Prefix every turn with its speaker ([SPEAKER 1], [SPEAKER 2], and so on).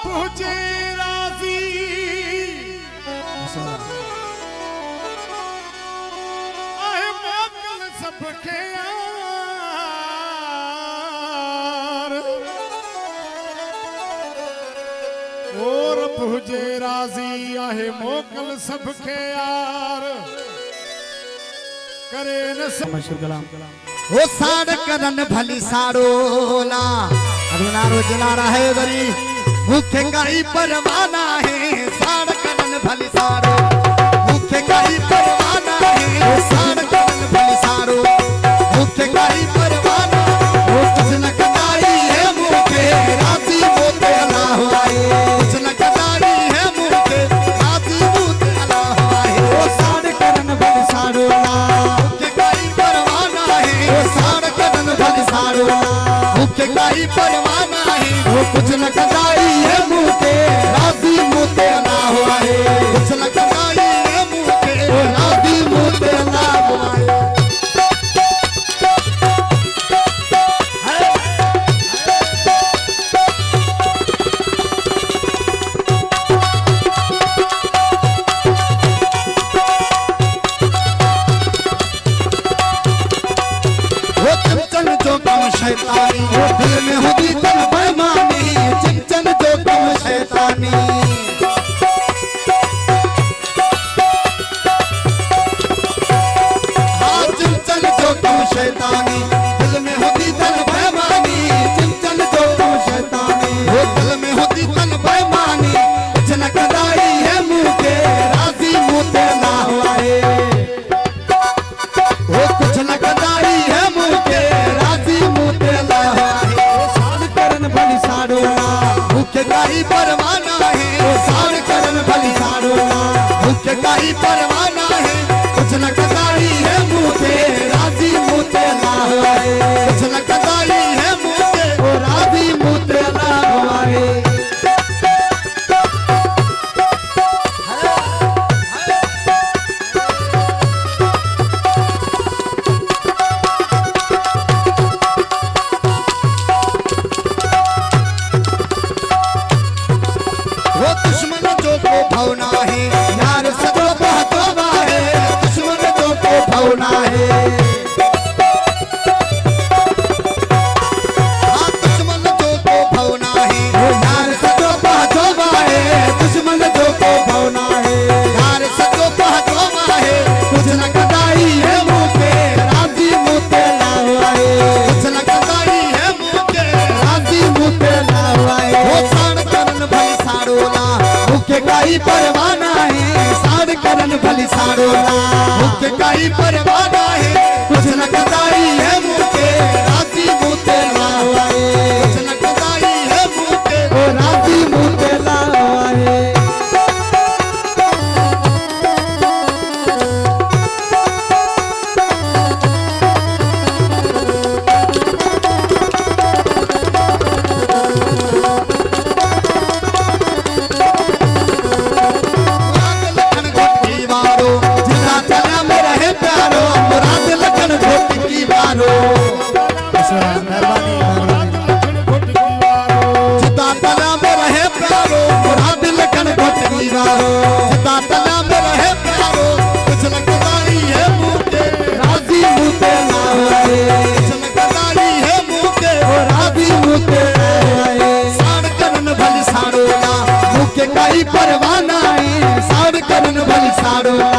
[SPEAKER 1] पूजे राजी आए मोकल सबके यार और पूजे राजी आहे मोकल सबके यार करे न
[SPEAKER 2] मशहूर कलाम
[SPEAKER 3] वो साड़ करन भली साड़ोला अभी नारो जला रहा है बरी मुख्य काई परवाना है साड़ करन भली साड़ो मुख्य काई परवाना है साड़ करन भली साड़ो मुख्य काई परवाना वो कुछ न कदाई है मुखे राजी मोते अल्लाह आए कुछ न कदाई है मुखे राजी मोते अल्लाह आए वो साड़ करन भली साड़ोला मुख्य काई परवाना है वो साड़ करन भली साड़ोला मुख्य काई परवाना है वो कुछ न कदाई है मुखे राजी मोते अल्लाह आए कुछ न कदाई है मुखे राजी मोते अल्लाह आए चिमचन जो कम शैतानी वो दिल में होती तन बेईमानी चिमचन जो कम शैतानी हाँ चिमचन जो कम शैतानी दिल में होती तन बेईमानी चिमचन जो कम शैतानी वो दिल में होती तन बेईमानी कुछ न कदाई है मुँह के राजी मुँह ते ना हुआए वो कुछ न कदाई है मुँह के राजी मुँह ते ना हुआए साड़ करन भली साड़ोला मुख्य काई परवाना है वो साड़ करन भली साड़ोला मुख्य काई परवाना है कुछ न कदाई है मुँह के राजी मुँह ते ना हुआए कुछ न कदाई है मुँह के वो राजी मुँह ते ना हुआए वो दुश्मन जो को भवना है यार सजो बहतोबा है दुश्मन जो को भवना है हाँ दुश्मन जो को भवना है यार सजो बहतोबा है दुश्मन जो को भवना है यार सजो बहतोबा है कुछ न कदाई है मुँह के राजी मुँह ते ना हुआए कुछ न कदाई है मुँह के राजी मुँह ते ना हुआए वो साड़ करन भली साड़ोला मुख्य काई परवाना है साड़ करन भली साड़ोला मुख्य काई परवाना है कुछ न कदाई है मुखे राजी मुते ना हुआए कुछ न कदाई है मुखे ओ राजी मुते ना हुआए लखन घोटी वारो जिला चला में रहे प्यारो मुराद लखन घोटी वारो
[SPEAKER 2] मेहरबानी
[SPEAKER 3] जिता तला में रहे प्यारो मुराद लखन घोटी वारो जिता तला में रहे प्यारो कुछ न कदाई है मुझे राजी मुझे ना हुआए कुछ न कदाई है मुझे राजी मुझे ना हुआए साड़ करन भली साड़ोला मुख्य काई परवाना है साड़ करन भली साड़ोला